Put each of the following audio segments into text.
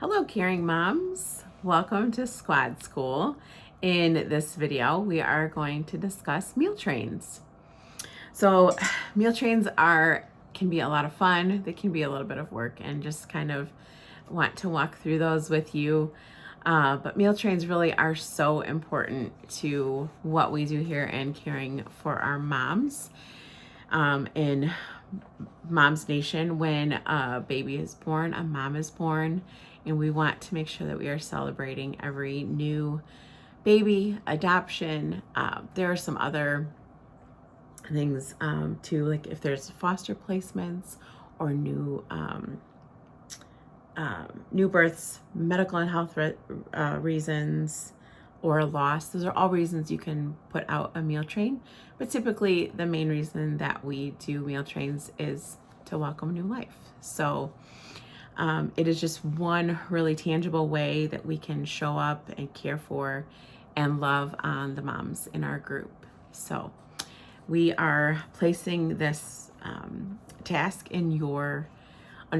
Hello, caring moms. Welcome to Squad School. In this video, we are going to discuss meal trains. So, meal trains can be a lot of fun. They can be a little bit of work, and just kind of want to walk through those with you. But meal trains really are so important to what we do here in caring for our moms. In Mom's Nation, when a baby is born, a mom is born, and we want to make sure that we are celebrating every new baby, adoption. There are some other things too, like if there's foster placements or new births, medical and health reasons, or loss. Those are all reasons you can put out a meal train. But typically, the main reason that we do meal trains is to welcome new life. So it is just one really tangible way that we can show up and care for and love on the moms in our group. So we are placing this task under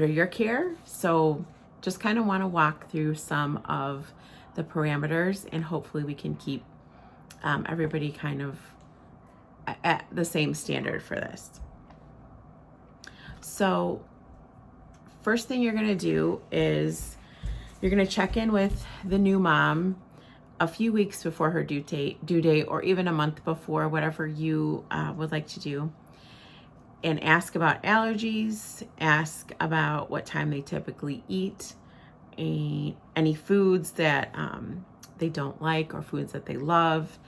your care. So just kind of want to walk through some of the parameters, and hopefully we can keep everybody kind of at the same standard for this. So first thing you're going to do is you're going to check in with the new mom a few weeks before her due date, or even a month before, whatever you would like to do, and ask about allergies, ask about what time they typically eat, any foods that they don't like or foods that they love,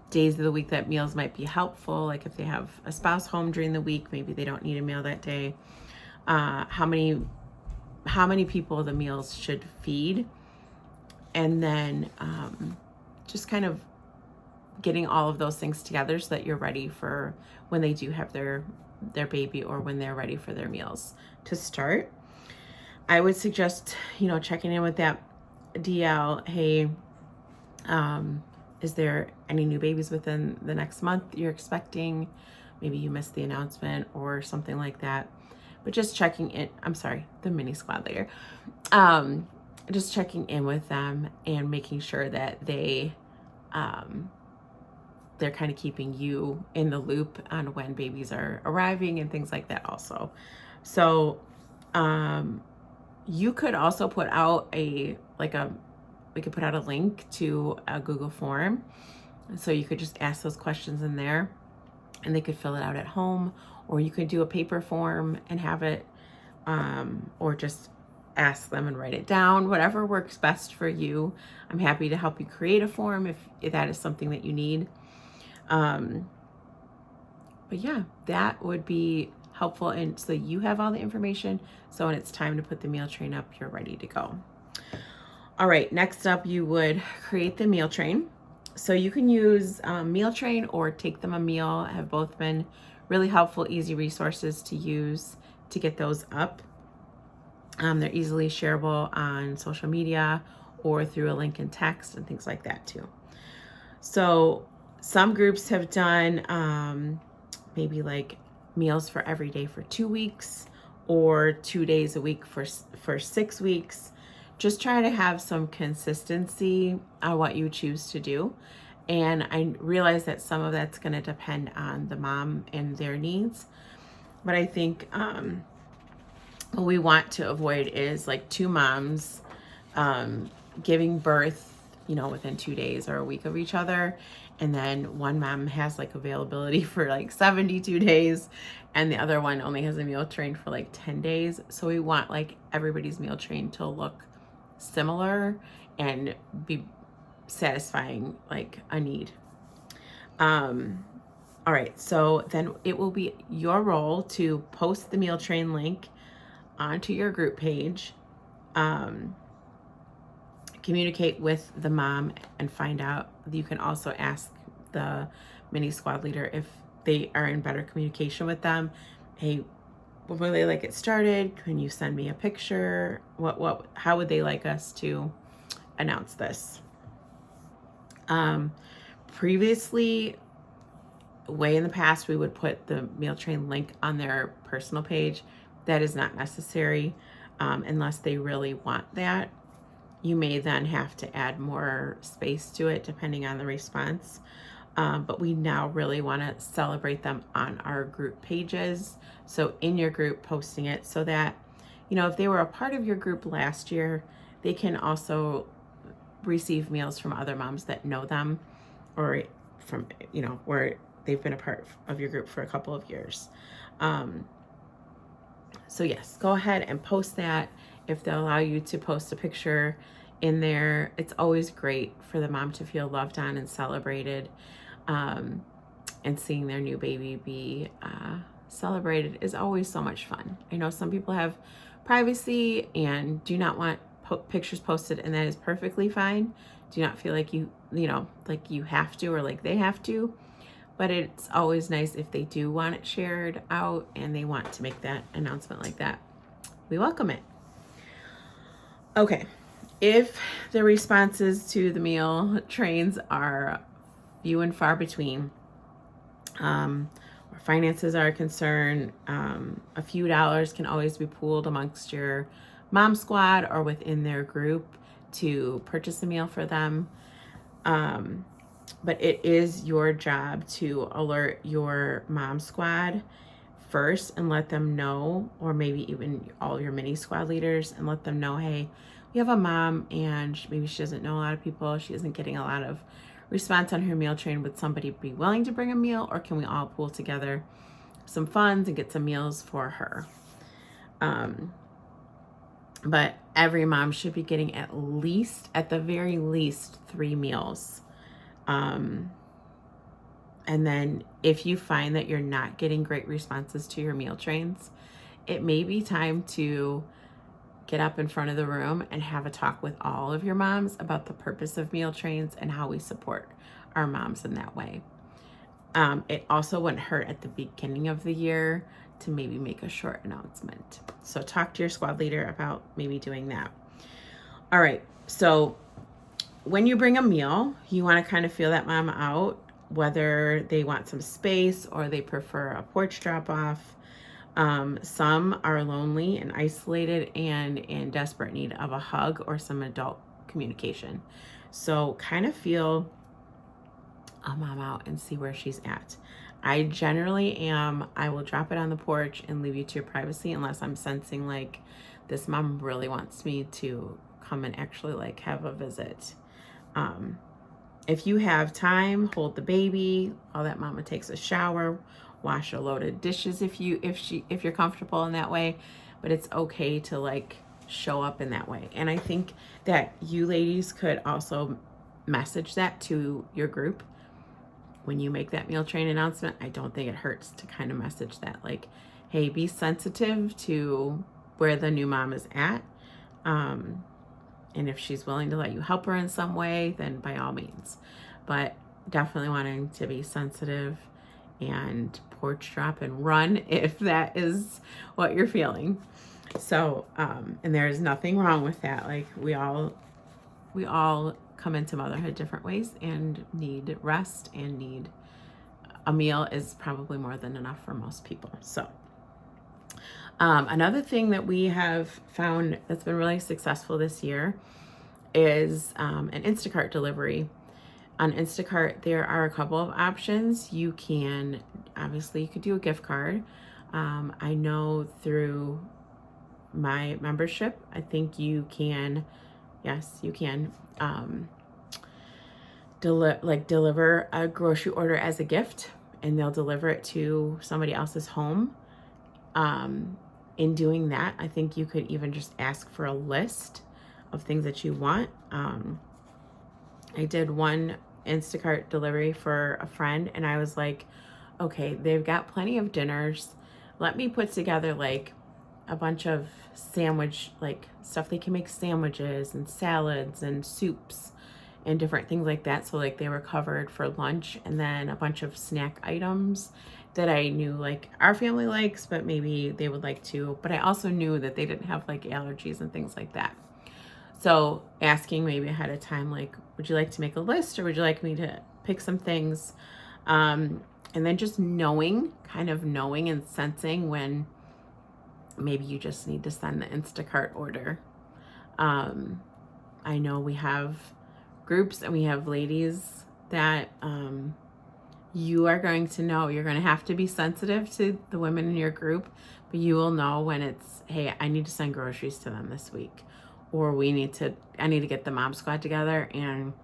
days of the week that meals might be helpful, like if they have a spouse home during the week, maybe they don't need a meal that day, how many people the meals should feed, and then just kind of getting all of those things together so that you're ready for when they do have their baby, or when they're ready for their meals to start. I would suggest, checking in with that DL. Hey, is there any new babies within the next month you're expecting? Maybe you missed the announcement or something like that. But just checking in, I'm sorry, the mini squad leader. Just checking in with them and making sure that they're kind of keeping you in the loop on when babies are arriving and things like that also. So you could also put out we could put out a link to a Google form. So you could just ask those questions in there and they could fill it out at home, or you could do a paper form and have it, or just ask them and write it down, whatever works best for you. I'm happy to help you create a form if that is something that you need. But yeah, that would be helpful, and so you have all the information, so when it's time to put the meal train up, you're ready to go. All right, next up, you would create the meal train. So you can use Meal Train or Take Them a Meal, have both been really helpful, easy resources to use to get those up. They're easily shareable on social media or through a link in text and things like that too. So some groups have done maybe like meals for every day for 2 weeks, or 2 days a week for 6 weeks. Just try to have some consistency on what you choose to do. And I realize that some of that's going to depend on the mom and their needs. But I think what we want to avoid is like 2 moms giving birth, within 2 days or a week of each other. And then one mom has like availability for like 72 days and the other one only has a meal train for like 10 days. So we want like everybody's meal train to look similar and be satisfying like a need. All right, so then it will be your role to post the meal train link onto your group page, communicate with the mom and find out. You can also ask the mini squad leader if they are in better communication with them. Hey, would they like it started? Can you send me a picture? How would they like us to announce this? Previously, way in the past, we would put the meal train link on their personal page. That is not necessary. unless they really want that. You may then have to add more space to it depending on the response. But we now really want to celebrate them on our group pages. So in your group, posting it so that, if they were a part of your group last year, they can also receive meals from other moms that know them, or from, where they've been a part of your group for a couple of years. So yes, go ahead and post that. If they'll allow you to post a picture in there, it's always great for the mom to feel loved on and celebrated. And seeing their new baby be celebrated is always so much fun. I know some people have privacy and do not want pictures posted, and that is perfectly fine. Do not feel like like you have to, or like they have to. But it's always nice if they do want it shared out and they want to make that announcement like that. We welcome it. Okay, if the responses to the meal trains are few and far between, or finances are a concern, a few dollars can always be pooled amongst your mom squad or within their group to purchase a meal for them. But it is your job to alert your mom squad first and let them know, or maybe even all your mini squad leaders, and let them know, hey, we have a mom and maybe she doesn't know a lot of people. She isn't getting a lot of response on her meal train. Would somebody be willing to bring a meal, or can we all pool together some funds and get some meals for her? But every mom should be getting at the very least 3 meals. And then if you find that you're not getting great responses to your meal trains, it may be time to get up in front of the room and have a talk with all of your moms about the purpose of meal trains and how we support our moms in that way. It also wouldn't hurt at the beginning of the year to maybe make a short announcement. So talk to your squad leader about maybe doing that. All right, so when you bring a meal, you want to kind of feel that mom out, whether they want some space or they prefer a porch drop off. Some are lonely and isolated and in desperate need of a hug or some adult communication. So kind of feel a mom out and see where she's at. I generally I will drop it on the porch and leave you to your privacy, unless I'm sensing like this mom really wants me to come and actually like have a visit. If you have time, hold the baby while that mama takes a shower, wash a load of dishes if you're comfortable in that way. But it's okay to like show up in that way. And I think that you ladies could also message that to your group when you make that meal train announcement. I don't think it hurts to kind of message that, like, hey, be sensitive to where the new mom is at. And if she's willing to let you help her in some way, then by all means. But definitely wanting to be sensitive and porch drop and run if that is what you're feeling. So, and there is nothing wrong with that. Like we all come into motherhood different ways and need rest and need a meal is probably more than enough for most people. So, another thing that we have found that's been really successful this year is an Instacart delivery. On Instacart, there are a couple of options. You could do a gift card. I know through my membership, I think you can, yes, you can deliver a grocery order as a gift, and they'll deliver it to somebody else's home. In doing that, I think you could even just ask for a list of things that you want. I did one Instacart delivery for a friend, and I was like, okay, they've got plenty of dinners. Let me put together like a bunch of like stuff they can make sandwiches and salads and soups and different things like that. So like they were covered for lunch, and then a bunch of snack items that I knew like our family likes, but maybe they would like too. But I also knew that they didn't have like allergies and things like that. So asking maybe ahead of time, like, would you like to make a list, or would you like me to pick some things? And then just knowing and sensing when maybe you just need to send the Instacart order. I know we have groups and we have ladies that you are going to know. You're going to have to be sensitive to the women in your group, but you will know when it's, hey, I need to send groceries to them this week, or I need to get the mom squad together, and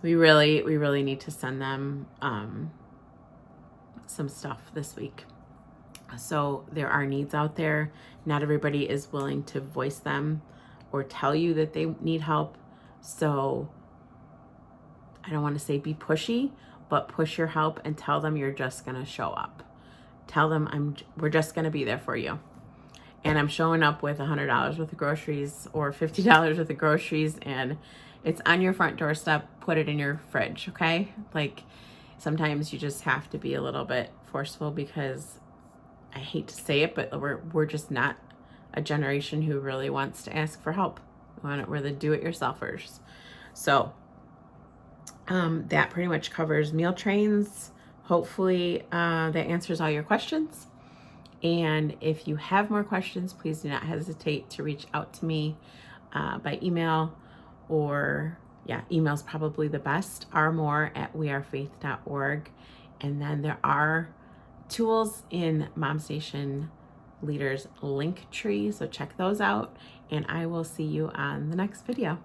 we really need to send them some stuff this week. So there are needs out there. Not everybody is willing to voice them or tell you that they need help. So I don't want to say be pushy, but push your help and tell them you're just going to show up. Tell them we're just going to be there for you. And I'm showing up with $100 worth of groceries or $50 worth of groceries, and it's on your front doorstep. Put it in your fridge, okay? Like, sometimes you just have to be a little bit forceful, because I hate to say it, but we're just not a generation who really wants to ask for help. We're the do-it-yourselfers. So that pretty much covers meal trains. Hopefully that answers all your questions. And if you have more questions, please do not hesitate to reach out to me by email, or email's probably the best, rmore@wearefaith.org. And then there are tools in Moms Nation Leaders link tree, so check those out, and I will see you on the next video.